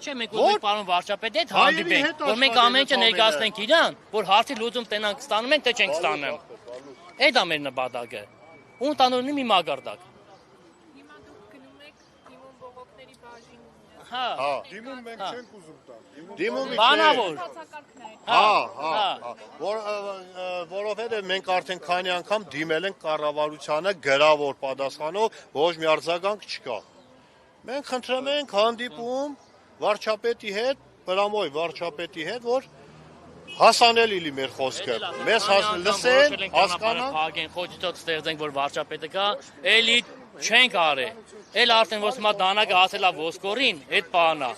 Չէ, մենք ուզում ենք պարոն վարչապետի հետ հանդիպենք, որ մենք ամեն ինչ ներկայացնենք իրան, որ հարցի լուծում տենանք ստանում ենք, թե չենք ստանում։ Այդ է մեր նպատակը։ Ու տանորնի մի մագարտակ։ Հիմա դուք գնում եք դիմում բողոքների բաժին։ Հա։ Դիմում մենք չենք ուզում տալ։ Դիմում Բանավոր։ Որովհետև մենք արդեն քանի անգամ դիմել ենք կառավարությանը գրավոր պատասխանով, ոչ մի արձագանք չկա։ Մենք խնդրում ենք հանդիպում վարչապետի հետ, Բրամոյ վարչապետի հետ, որ հասանելի լի մեր խոսքը։ Մեզ լսեն, հասկանան։ Փագեն, խոչիցոց ստեղծենք, որ վարչապետը կա, էլի չենք արել։ Էլ արդեն որ հիմա դանակը հասել է ոսկորին, այդ բանա։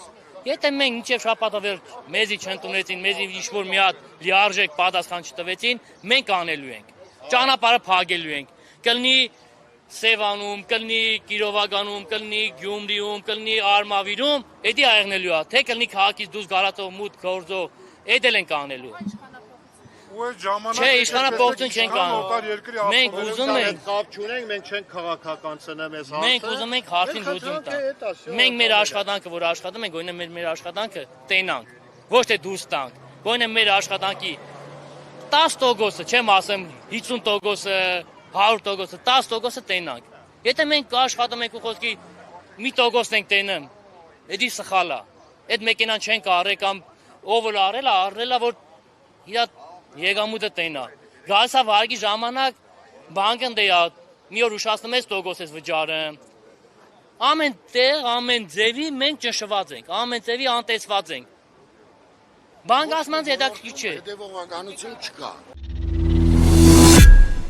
Եթե մենք մինչև շաբաթավերջ մեզի չընդունեցին, մեզի ինչ-որ մի հատ լիարժեք պատասխան չտվեցին, մենք անելու ենք։ Ճանապարհը փակելու ենք։ Կլինի Սևանում, կլինի Կիրովագանում, կլինի Գյումրիում, կլինի Արմավիրում, էդի այղնելու է, թե կլինի քաղաքից դուրս գալացող մուտք գործող, էդ էլ ենք անելու։ Չէ, իշխանապողություն չենք անում։ Մենք ուզում ենք, կապ չունենք, մենք չենք քաղաքականցնե մեզ հարցը։ մենք ուզում ենք հարցին լուծում տանք։ Մենք մեր աշխատանքը, որ աշխատում ենք, գոնե մեր աշխատանքը տենանք, ոչ թե դուրս տանք։ Գոնե մեր աշխատանքի 10%-ը, չեմ ասեմ 50%-ը, 100%-ը, 10%-ը տենանք։ Եթե մենք աշխատում ենք ու խոսքի 1% ենք տենում, էդի սխալ է։ Այդ մեքենան չենք առել կամ ով որ առել է, որ իր եկամուտը տենա։ Գալիս է վարկի ժամանակ բանկն դեա մի օր ուշացնում ես տոկոս ես վճարը։ Ամեն տեղ, ամեն ձևի մենք ճնշված ենք, ամեն ձևի անտեսված ենք։ Բանկասմանց հետաքրքիր չէ։ Հետևողականություն չկա։